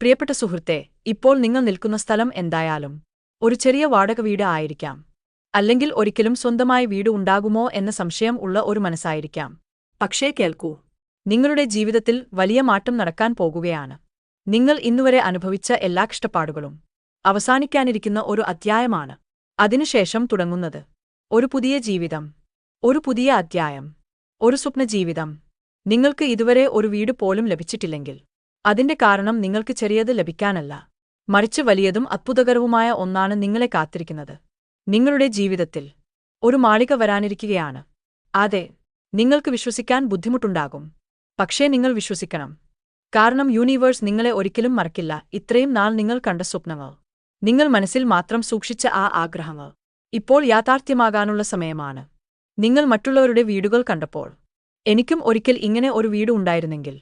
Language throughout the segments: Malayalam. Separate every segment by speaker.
Speaker 1: പ്രിയപ്പെട്ട സുഹൃത്തേ, ഇപ്പോൾ നിങ്ങൾ നിൽക്കുന്ന സ്ഥലം എന്തായാലും ഒരു ചെറിയ വാടക വീട് ആയിരിക്കാം. അല്ലെങ്കിൽ ഒരിക്കലും സ്വന്തമായി വീട് ഉണ്ടാകുമോ എന്ന സംശയം ഉള്ള ഒരു മനസ്സായിരിക്കാം. പക്ഷേ കേൾക്കൂ, നിങ്ങളുടെ ജീവിതത്തിൽ വലിയ മാറ്റം നടക്കാൻ പോകുകയാണ്. നിങ്ങൾ ഇന്നുവരെ അനുഭവിച്ച എല്ലാ കഷ്ടപ്പാടുകളും അവസാനിക്കാനിരിക്കുന്ന ഒരു അധ്യായമാണ്. അതിനുശേഷം തുടങ്ങുന്നത് ഒരു പുതിയ ജീവിതം, ഒരു പുതിയ അധ്യായം, ഒരു സ്വപ്നജീവിതം. നിങ്ങൾക്ക് ഇതുവരെ ഒരു വീട് പോലും ലഭിച്ചിട്ടില്ലെങ്കിൽ അതിന്റെ കാരണം നിങ്ങൾക്ക് ചെറിയത് ലഭിക്കാനല്ല, മറിച്ച് വലിയതും അത്ഭുതകരവുമായ ഒന്നാണ് നിങ്ങളെ കാത്തിരിക്കുന്നത്. നിങ്ങളുടെ ജീവിതത്തിൽ ഒരു മാളിക വരാനിരിക്കുകയാണ്. അതെ, നിങ്ങൾക്ക് വിശ്വസിക്കാൻ ബുദ്ധിമുട്ടുണ്ടാകും, പക്ഷേ നിങ്ങൾ വിശ്വസിക്കണം. കാരണം യൂണിവേഴ്സ് നിങ്ങളെ ഒരിക്കലും മറക്കില്ല. ഇത്രയും നാൾ നിങ്ങൾ കണ്ട സ്വപ്നങ്ങൾ, നിങ്ങൾ മനസ്സിൽ മാത്രം സൂക്ഷിച്ച ആ ആഗ്രഹങ്ങൾ ഇപ്പോൾ യാഥാർത്ഥ്യമാകാനുള്ള സമയമാണ്. നിങ്ങൾ മറ്റുള്ളവരുടെ വീടുകൾ കണ്ടപ്പോൾ എനിക്കും ഒരിക്കൽ ഇങ്ങനെ ഒരു വീട് ഉണ്ടായിരുന്നെങ്കിൽ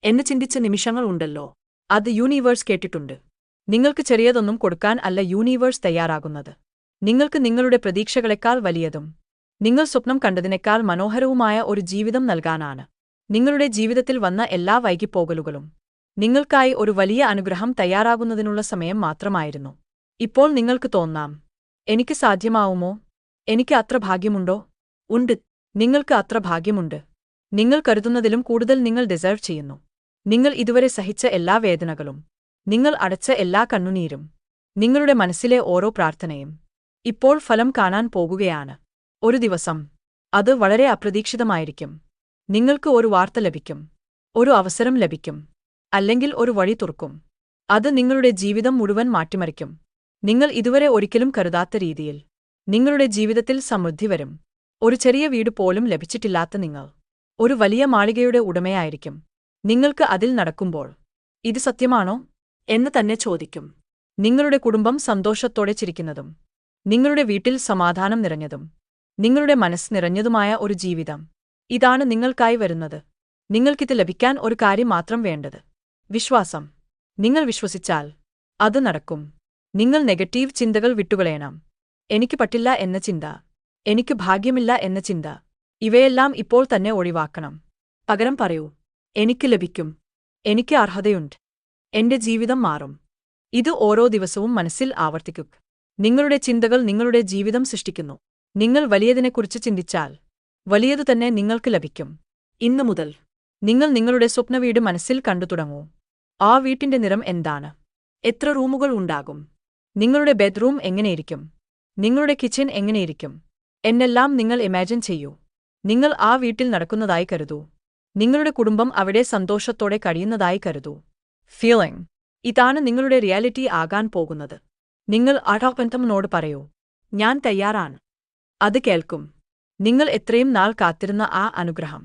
Speaker 1: എന്ന് ചിന്തിച്ച നിമിഷങ്ങൾ ഉണ്ടല്ലോ, അത് യൂണിവേഴ്സ് കേട്ടിട്ടുണ്ട്. നിങ്ങൾക്ക് ചെറിയതൊന്നും കൊടുക്കാൻ അല്ല യൂണിവേഴ്സ് തയ്യാറാകുന്നത്. നിങ്ങൾക്ക് നിങ്ങളുടെ പ്രതീക്ഷകളെക്കാൾ വലിയതും നിങ്ങൾ സ്വപ്നം കണ്ടതിനേക്കാൾ മനോഹരവുമായ ഒരു ജീവിതം നൽകാനാണ്. നിങ്ങളുടെ ജീവിതത്തിൽ വന്ന എല്ലാ വൈകിപ്പോകലുകളും നിങ്ങൾക്കായി ഒരു വലിയ അനുഗ്രഹം തയ്യാറാകുന്നതിനുള്ള സമയം മാത്രമായിരുന്നു. ഇപ്പോൾ നിങ്ങൾക്ക് തോന്നാം, എനിക്ക് സാധ്യമാവുമോ? എനിക്ക് അത്ര ഭാഗ്യമുണ്ടോ? ഉണ്ട്, നിങ്ങൾക്ക് അത്ര ഭാഗ്യമുണ്ട്. നിങ്ങൾ കരുതുന്നതിലും കൂടുതൽ നിങ്ങൾ ഡിസേർവ് ചെയ്യുന്നു. നിങ്ങൾ ഇതുവരെ സഹിച്ച എല്ലാ വേദനകളും, നിങ്ങൾ അടച്ച എല്ലാ കണ്ണുനീരും, നിങ്ങളുടെ മനസ്സിലെ ഓരോ പ്രാർത്ഥനയും ഇപ്പോൾ ഫലം കാണാൻ പോകുകയാണ്. ഒരു ദിവസം അത് വളരെ അപ്രതീക്ഷിതമായിരിക്കും. നിങ്ങൾക്ക് ഒരു വാർത്ത ലഭിക്കും, ഒരു അവസരം ലഭിക്കും, അല്ലെങ്കിൽ ഒരു വഴി തുറക്കും. അത് നിങ്ങളുടെ ജീവിതം മുഴുവൻ മാറ്റിമറിക്കും. നിങ്ങൾ ഇതുവരെ ഒരിക്കലും കരുതാത്ത രീതിയിൽ നിങ്ങളുടെ ജീവിതത്തിൽ സമൃദ്ധി വരും. ഒരു ചെറിയ വീട് പോലും ലഭിച്ചിട്ടില്ലാത്ത നിങ്ങൾ ഒരു വലിയ മാളികയുടെ ഉടമയായിരിക്കും. നിങ്ങൾക്ക് അതിൽ നടക്കുമ്പോൾ ഇത് സത്യമാണോ എന്ന് തന്നെ ചോദിക്കും. നിങ്ങളുടെ കുടുംബം സന്തോഷത്തോടെ ചിരിക്കുന്നതും നിങ്ങളുടെ വീട്ടിൽ സമാധാനം നിറഞ്ഞതും നിങ്ങളുടെ മനസ്സ് നിറഞ്ഞതുമായ ഒരു ജീവിതം, ഇതാണ് നിങ്ങൾക്കായി വരുന്നത്. നിങ്ങൾക്കിത് ലഭിക്കാൻ ഒരു കാര്യം മാത്രം വേണ്ടത്: വിശ്വാസം. നിങ്ങൾ വിശ്വസിച്ചാൽ അത് നടക്കും. നിങ്ങൾ നെഗറ്റീവ് ചിന്തകൾ വിട്ടുകളയണം. എനിക്ക് പറ്റില്ല എന്ന ചിന്ത, എനിക്ക് ഭാഗ്യമില്ല എന്ന ചിന്ത, ഇവയെല്ലാം ഇപ്പോൾ തന്നെ ഒഴിവാക്കണം. പകരം പറയൂ, എനിക്ക് ലഭിക്കും, എനിക്ക് അർഹതയുണ്ട്, എന്റെ ജീവിതം മാറും. ഇത് ഓരോ ദിവസവും മനസ്സിൽ ആവർത്തിക്കുക. നിങ്ങളുടെ ചിന്തകൾ നിങ്ങളുടെ ജീവിതം സൃഷ്ടിക്കുന്നു. നിങ്ങൾ വലിയതിനെക്കുറിച്ച് ചിന്തിച്ചാൽ വലിയതു തന്നെ നിങ്ങൾക്ക് ലഭിക്കും. ഇന്നു മുതൽ നിങ്ങൾ നിങ്ങളുടെ സ്വപ്നവീട് മനസ്സിൽ കണ്ടു തുടങ്ങൂ. ആ വീട്ടിന്റെ നിറം എന്താണ്? എത്ര റൂമുകൾ ഉണ്ടാകും? നിങ്ങളുടെ ബെഡ്റൂം എങ്ങനെയിരിക്കും? നിങ്ങളുടെ കിച്ചൺ എങ്ങനെയിരിക്കും? എന്നെല്ലാം നിങ്ങൾ ഇമാജിൻ ചെയ്യൂ. നിങ്ങൾ ആ വീട്ടിൽ നടക്കുന്നതായി കരുതൂ. നിങ്ങളുടെ കുടുംബം അവിടെ സന്തോഷത്തോടെ കഴിയുന്നതായി കരുതൂ. ഫീലിംഗ്, ഇതാണ് നിങ്ങളുടെ റിയാലിറ്റി ആകാൻ പോകുന്നത്. നിങ്ങൾ ആഠാപന്തമനോട് പറയൂ, ഞാൻ തയ്യാറാണ്. അത് കേൾക്കും. നിങ്ങൾ എത്രയും നാൾ കാത്തിരുന്ന ആ അനുഗ്രഹം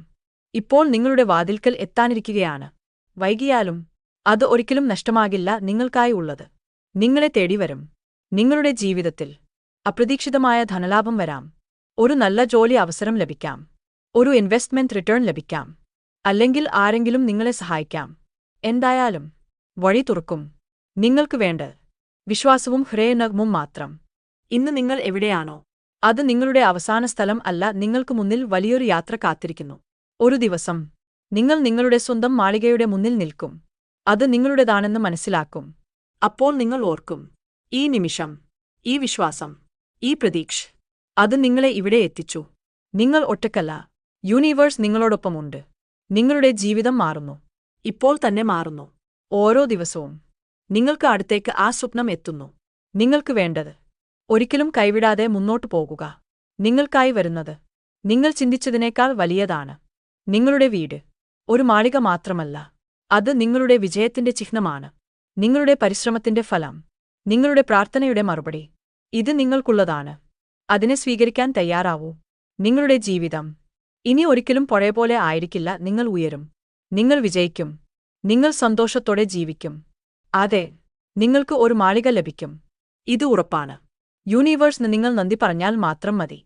Speaker 1: ഇപ്പോൾ നിങ്ങളുടെ വാതിൽക്കൽ എത്താനിരിക്കുകയാണ്. വൈകിയാലും അത് ഒരിക്കലും നഷ്ടമാകില്ല. നിങ്ങൾക്കായി ഉള്ളത് നിങ്ങളെ തേടിവരും. നിങ്ങളുടെ ജീവിതത്തിൽ അപ്രതീക്ഷിതമായ ധനലാഭം വരാം. ഒരു നല്ല ജോലി അവസരം ലഭിക്കാം, ഒരു ഇൻവെസ്റ്റ്മെന്റ് റിട്ടേൺ ലഭിക്കാം, അല്ലെങ്കിൽ ആരെങ്കിലും നിങ്ങളെ സഹായിക്കാം. എന്തായാലും വഴി തുറക്കും. നിങ്ങൾക്ക് വേണ്ടത് വിശ്വാസവും ഹൃദയനഗ്മവും മാത്രം. ഇന്ന് നിങ്ങൾ എവിടെയാണോ അത് നിങ്ങളുടെ അവസാന സ്ഥലം അല്ല. നിങ്ങൾക്ക് മുന്നിൽ വലിയൊരു യാത്ര കാത്തിരിക്കുന്നു. ഒരു ദിവസം നിങ്ങൾ നിങ്ങളുടെ സ്വന്തം മാളികയുടെ മുന്നിൽ നിൽക്കും. അത് നിങ്ങളുടേതാണെന്ന് മനസ്സിലാക്കും. അപ്പോൾ നിങ്ങൾ ഓർക്കും, ഈ നിമിഷം, ഈ വിശ്വാസം, ഈ പ്രതീക്ഷ, അത് നിങ്ങളെ ഇവിടെ എത്തിച്ചു. നിങ്ങൾ ഒറ്റക്കല്ല, യൂണിവേഴ്സ് നിങ്ങളോടൊപ്പമുണ്ട്. നിങ്ങളുടെ ജീവിതം മാറുന്നു, ഇപ്പോൾ തന്നെ മാറുന്നു. ഓരോ ദിവസവും നിങ്ങൾക്ക് അടുത്തേക്ക് ആ സ്വപ്നം എത്തുന്നു. നിങ്ങൾക്ക് വേണ്ടത് ഒരിക്കലും കൈവിടാതെ മുന്നോട്ടു പോകുക. നിങ്ങൾക്കായി വരുന്നത് നിങ്ങൾ ചിന്തിച്ചതിനേക്കാൾ വലിയതാണ്. നിങ്ങളുടെ വീട് ഒരു മാളിക മാത്രമല്ല, അത് നിങ്ങളുടെ വിജയത്തിന്റെ ചിഹ്നമാണ്. നിങ്ങളുടെ പരിശ്രമത്തിന്റെ ഫലം, നിങ്ങളുടെ പ്രാർത്ഥനയുടെ മറുപടി. ഇത് നിങ്ങൾക്കുള്ളതാണ്. അതിനെ സ്വീകരിക്കാൻ തയ്യാറാവൂ. നിങ്ങളുടെ ജീവിതം ഇനി ഒരിക്കലും പഴയപോലെ ആയിരിക്കില്ല. നിങ്ങൾ ഉയരും, നിങ്ങൾ വിജയിക്കും, നിങ്ങൾ സന്തോഷത്തോടെ ജീവിക്കും. അതെ, നിങ്ങൾക്ക് ഒരു മാളിക ലഭിക്കും. ഇത് ഉറപ്പാണ്. യൂണിവേഴ്സിന് നിങ്ങൾ നന്ദി പറഞ്ഞാൽ മാത്രം മതി.